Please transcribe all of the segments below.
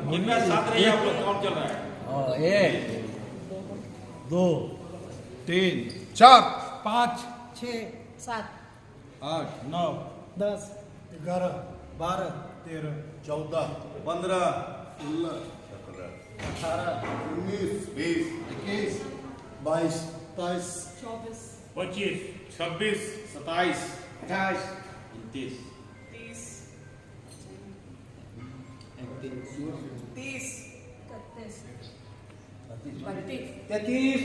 इनमें साथ रहिए आप लोग, काउंट चल रहा है। 1 2 3 4 5 6 7 8 9 10 11 12 13 14 15 16 18 19 20 21 22 23 24 25 26 27 28 29 30 30 33 35 36 38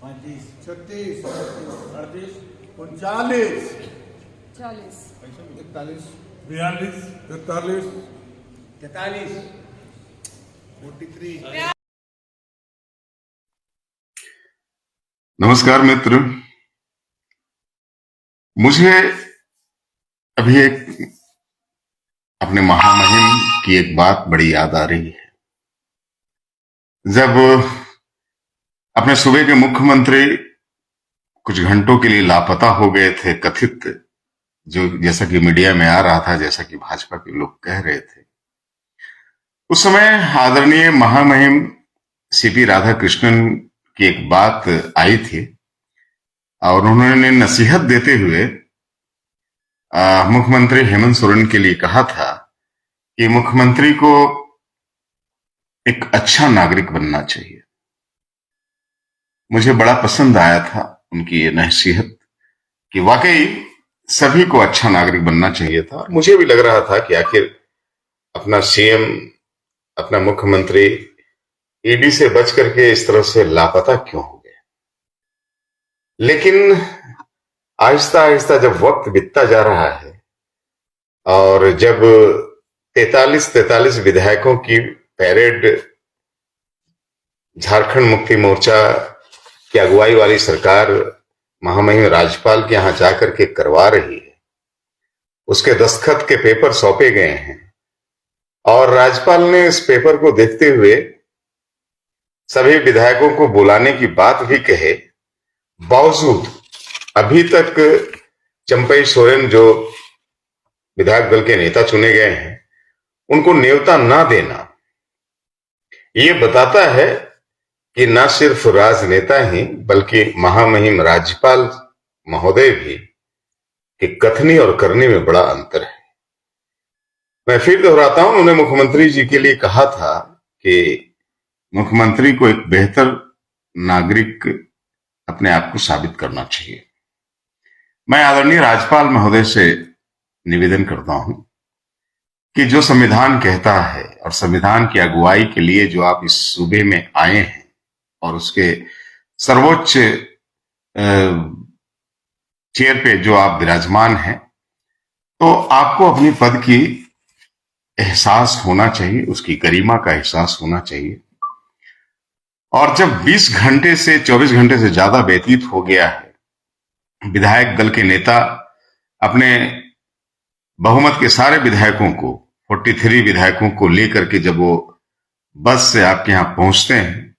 39 40 41 42 43 43 43। नमस्कार मित्र। मुझे अभी अपने महामहिम की एक बात बड़ी याद आ रही है। जब अपने सूबे के मुख्यमंत्री कुछ घंटों के लिए लापता हो गए थे, कथित, जो जैसा कि मीडिया में आ रहा था, जैसा कि भाजपा के लोग कह रहे थे, उस समय आदरणीय महामहिम सीपी राधाकृष्णन की एक बात आई थी और उन्होंने नसीहत देते हुए मुख्यमंत्री हेमंत सोरेन के लिए कहा था कि मुख्यमंत्री को एक अच्छा नागरिक बनना चाहिए। मुझे बड़ा पसंद आया था उनकी ये नसीहत कि वाकई सभी को अच्छा नागरिक बनना चाहिए था। और मुझे भी लग रहा था कि आखिर अपना सीएम, अपना मुख्यमंत्री ईडी से बच करके इस तरह से लापता क्यों हो गया। लेकिन आहिस्ता आहिस्ता जब वक्त बीतता जा रहा है और जब 43 विधायकों की पैरेड झारखंड मुक्ति मोर्चा की अगुवाई वाली सरकार महामहिम राज्यपाल के यहां जाकर के करवा रही है, उसके दस्तखत के पेपर सौंपे गए हैं और राज्यपाल ने इस पेपर को देखते हुए सभी विधायकों को बुलाने की बात भी कहे, बावजूद अभी तक चंपई सोरेन जो विधायक दल के नेता चुने गए हैं, उनको न्योता ना देना, ये बताता है कि न सिर्फ राजनेता ही बल्कि महामहिम राज्यपाल महोदय भी कि कथनी और करनी में बड़ा अंतर है। मैं फिर दोहराता हूं, उन्होंने मुख्यमंत्री जी के लिए कहा था कि मुख्यमंत्री को एक बेहतर नागरिक अपने आप को साबित करना चाहिए। मैं आदरणीय राज्यपाल महोदय से निवेदन करता हूं कि जो संविधान कहता है और संविधान की अगुवाई के लिए जो आप इस सूबे में आए हैं और उसके सर्वोच्च चेयर पे जो आप विराजमान हैं, तो आपको अपने पद की एहसास होना चाहिए, उसकी गरिमा का एहसास होना चाहिए। और जब 20 घंटे से 24 घंटे से ज्यादा व्यतीत हो गया है, विधायक दल के नेता अपने बहुमत के सारे विधायकों को, 43 विधायकों को लेकर के जब वो बस से आपके यहां पहुंचते हैं,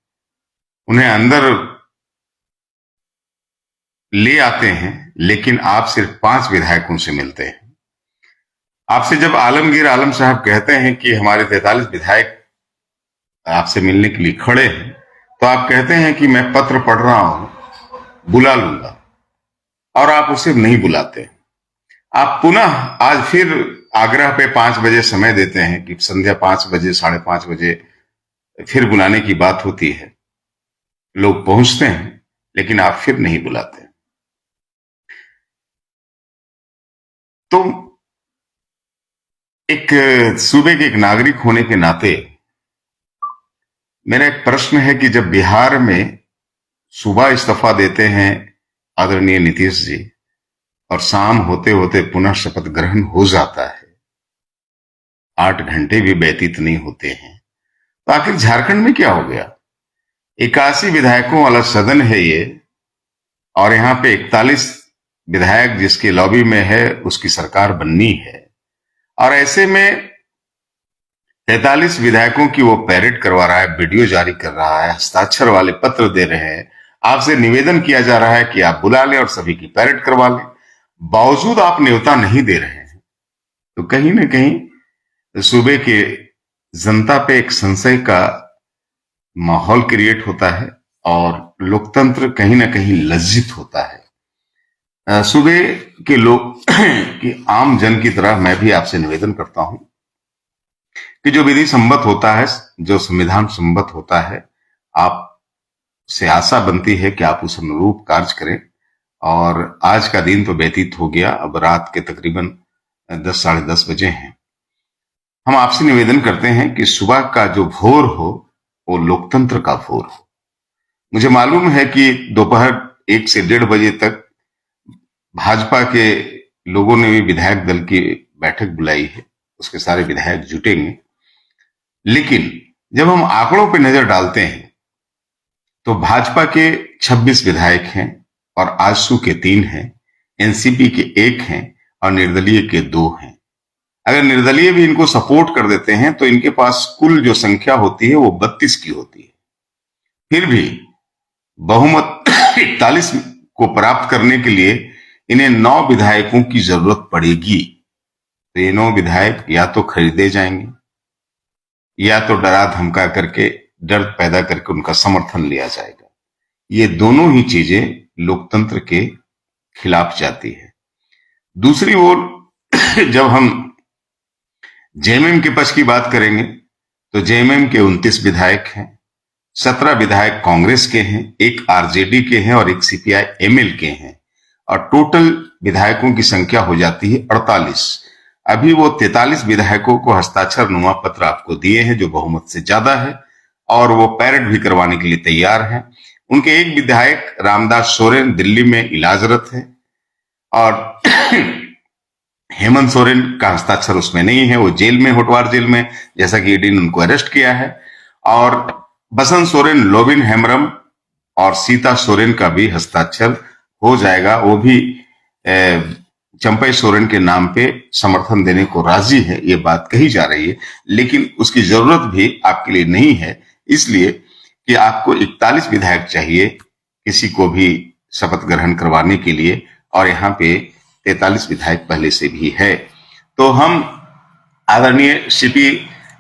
उन्हें अंदर ले आते हैं, लेकिन आप सिर्फ 5 विधायकों से मिलते हैं। आपसे जब आलमगीर आलम साहब कहते हैं कि हमारे 43 विधायक आपसे मिलने के लिए खड़े हैं, तो आप कहते हैं कि मैं पत्र पढ़ रहा हूं, बुला लूंगा, और आप उसे नहीं बुलाते। आप पुनः आज फिर आग्रह पे 5 बजे समय देते हैं कि संध्या 5 बजे 5:30 बजे फिर बुलाने की बात होती है। लोग पहुंचते हैं, लेकिन आप फिर नहीं बुलाते। तो एक सूबे के एक नागरिक होने के नाते मेरा एक प्रश्न है कि जब बिहार में सुबह इस्तीफा देते हैं आदरणीय नीतीश जी और शाम होते होते पुनः शपथ ग्रहण हो जाता है, 8 घंटे भी व्यतीत नहीं होते हैं, तो आखिर झारखंड में क्या हो गया। 81 विधायकों वाला सदन है ये, और यहां पे 41 विधायक जिसके लॉबी में है उसकी सरकार बननी है, और ऐसे में 43 विधायकों की वो पैरेड करवा रहा है, वीडियो जारी कर रहा है, हस्ताक्षर वाले पत्र दे रहे हैं, आपसे निवेदन किया जा रहा है कि आप बुला लें और सभी की पैरेड करवा लें, बावजूद आप न्योता नहीं दे रहे हैं। तो कहीं ना कहीं सूबे के जनता पे एक संशय का माहौल क्रिएट होता है और लोकतंत्र कहीं ना कहीं लज्जित होता है। सुबह के लोग कि आम जन की तरह मैं भी आपसे निवेदन करता हूं कि जो विधि सम्मत होता है, जो संविधान सम्मत होता है, आप से आशा बनती है कि आप उस अनुरूप कार्य करें। और आज का दिन तो व्यतीत हो गया, अब रात के तकरीबन 10 साढ़े 10 बजे हैं। हम आपसे निवेदन करते हैं कि सुबह का जो भोर हो वो लोकतंत्र का भोर हो। मुझे मालूम है कि दोपहर 1 से 1:30 बजे तक भाजपा के लोगों ने भी विधायक दल की बैठक बुलाई है, उसके सारे विधायक जुटेंगे। लेकिन जब हम आंकड़ों पर नजर डालते हैं तो भाजपा के 26 विधायक हैं और आजसू के 3 हैं, एनसीपी के 1 हैं और निर्दलीय के 2 हैं। अगर निर्दलीय भी इनको सपोर्ट कर देते हैं तो इनके पास कुल जो संख्या होती है वो 32 की होती है। फिर भी बहुमत 41 को प्राप्त करने के लिए इन्हें 9 विधायकों की जरूरत पड़ेगी। तो ये 9 विधायक या तो खरीदे जाएंगे या तो डरा धमका करके, डर पैदा करके उनका समर्थन लिया जाएगा। ये दोनों ही चीजें लोकतंत्र के खिलाफ जाती है। दूसरी ओर जब हम जेएमएम के पक्ष की बात करेंगे तो जेएमएम के 29 विधायक हैं, 17 विधायक कांग्रेस के हैं, 1 आरजेडी के हैं और 1 सीपीआई एमएल के हैं और टोटल विधायकों की संख्या हो जाती है 48। अभी वो 43 विधायकों को हस्ताक्षर नुमा पत्र आपको दिए हैं जो बहुमत से ज्यादा है और वो पैरेड भी करवाने के लिए तैयार हैं। उनके 1 विधायक रामदास सोरेन दिल्ली में इलाजरत है और हेमंत सोरेन का हस्ताक्षर उसमें नहीं है, वो जेल में, होटवार जेल में, जैसा कि ईडी ने उनको अरेस्ट किया है। और बसंत सोरेन, लोबिन हेम्ब्रम और सीता सोरेन का भी हस्ताक्षर हो जाएगा। वो भी चंपई सोरेन के नाम पे समर्थन देने को राजी है, ये बात कही जा रही है, लेकिन उसकी जरूरत भी आपके लिए नहीं है, इसलिए कि आपको 41 विधायक चाहिए किसी को भी शपथ ग्रहण करवाने के लिए और यहाँ पे 43 विधायक पहले से भी है। तो हम आदरणीय सीपी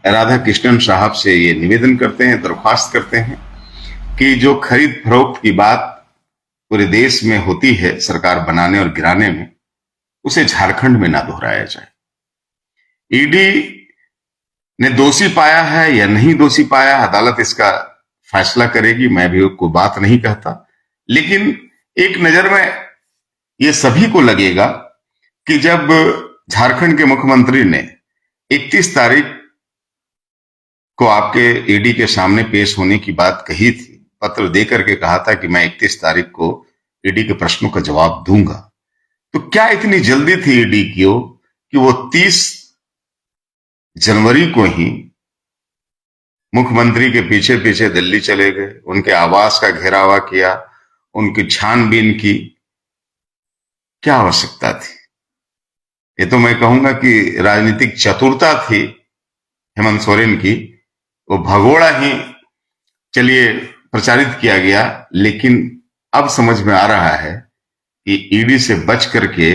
राधाकृष्णन साहब से ये निवेदन करते हैं, दरख्वास्त करते हैं कि जो खरीद फरोख्त की बात पूरे देश में होती है सरकार बनाने और गिराने में, उसे झारखंड में ना दोहराया जाए। ईडी ने दोषी पाया है या नहीं दोषी पाया, अदालत इसका फैसला करेगी, मैं भी कोई बात नहीं कहता। लेकिन एक नजर में ये सभी को लगेगा कि जब झारखंड के मुख्यमंत्री ने 31 तारीख को आपके ईडी के सामने पेश होने की बात कही थी, पत्र देकर के कहा था कि मैं 31 तारीख को ईडी के प्रश्नों का जवाब दूंगा, तो क्या इतनी जल्दी थी ईडी की कि वो 30 जनवरी को ही मुख्यमंत्री के पीछे पीछे दिल्ली चले गए, उनके आवास का घेरावा किया, उनकी छानबीन की? क्या आवश्यकता थी? ये तो मैं कहूंगा कि राजनीतिक चतुरता थी हेमंत सोरेन की, वो भगोड़ा ही चलिए प्रचारित किया गया। लेकिन अब समझ में आ रहा है कि ईडी से बच करके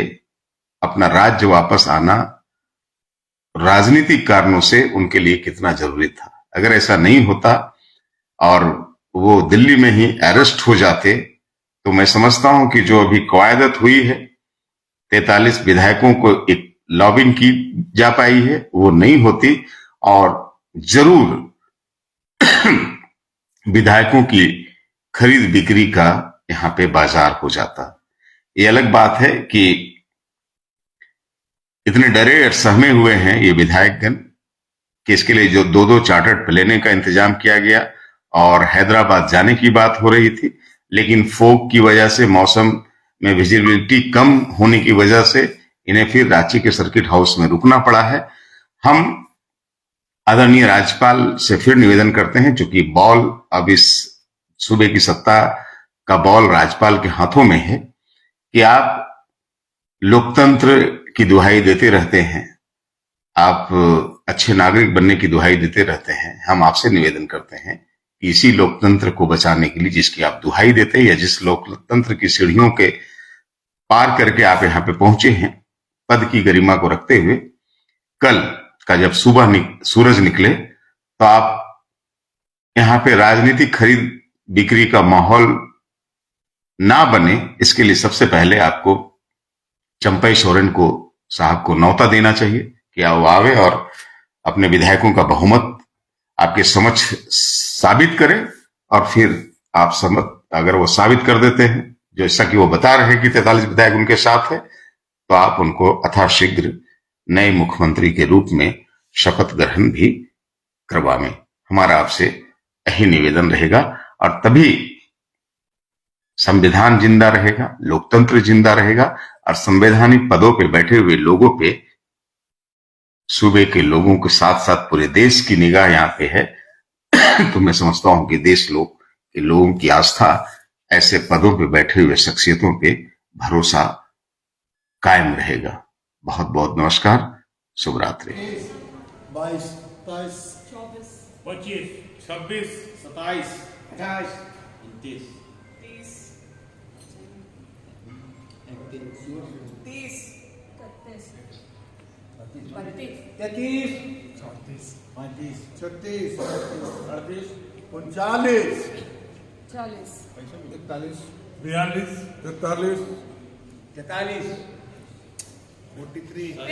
अपना राज्य वापस आना राजनीतिक कारणों से उनके लिए कितना जरूरी था। अगर ऐसा नहीं होता और वो दिल्ली में ही अरेस्ट हो जाते तो मैं समझता हूं कि जो अभी कवायदत हुई है 43 विधायकों को एक लॉबिंग की जा पाई है, वो नहीं होती और जरूर विधायकों की खरीद बिक्री का यहां पे बाजार हो जाता। ये अलग बात है कि इतने डरे और सहमे हुए हैं ये विधायकगण कि इसके लिए जो 2-2 चार्टर्ड प्लेने का इंतजाम किया गया और हैदराबाद जाने की बात हो रही थी, लेकिन फोग की वजह से, मौसम में विजिबिलिटी कम होने की वजह से इन्हें फिर रांची के सर्किट हाउस में रुकना पड़ा है। हम आदरणीय राज्यपाल से फिर निवेदन करते हैं, चूंकि बॉल अब इस सूबे की सत्ता का बॉल राज्यपाल के हाथों में है, कि आप लोकतंत्र की दुहाई देते रहते हैं, आप अच्छे नागरिक बनने की दुहाई देते रहते हैं। हम आपसे निवेदन करते हैं कि इसी लोकतंत्र को बचाने के लिए जिसकी आप दुहाई देते हैं या जिस लोकतंत्र की सीढ़ियों के पार करके आप यहां पे पहुंचे हैं, पद की गरिमा को रखते हुए, कल का जब सुबह सूरज निकले तो आप यहां पे राजनीतिक खरीद बिक्री का माहौल ना बने, इसके लिए सबसे पहले आपको चंपई सोरेन को साहब को न्योता देना चाहिए कि वो आवे और अपने विधायकों का बहुमत आपके समक्ष साबित करें, और फिर आप अगर वो साबित कर देते हैं जैसा कि वो बता रहे हैं कि 43 विधायक उनके साथ है, तो आप उनको अथाशीघ्र नए मुख्यमंत्री के रूप में शपथ ग्रहण भी करवाएं। हमारा आपसे यही निवेदन रहेगा, और तभी संविधान जिंदा रहेगा, लोकतंत्र जिंदा रहेगा, और संवैधानिक पदों पे बैठे हुए लोगों पे, सूबे के लोगों के साथ साथ पूरे देश की निगाह यहाँ पे है। तो मैं समझता हूं कि लोगों की आस्था ऐसे पदों पे बैठे हुए शख्सियतों पे भरोसा कायम रहेगा। बहुत बहुत नमस्कार, शुभ रात्रि। 22, 23, 24 25, 26, 27, 28, 29, 30 30, 31 33, 34, 35, 36, 38, 39, 40 41, 42, 43, 43, 43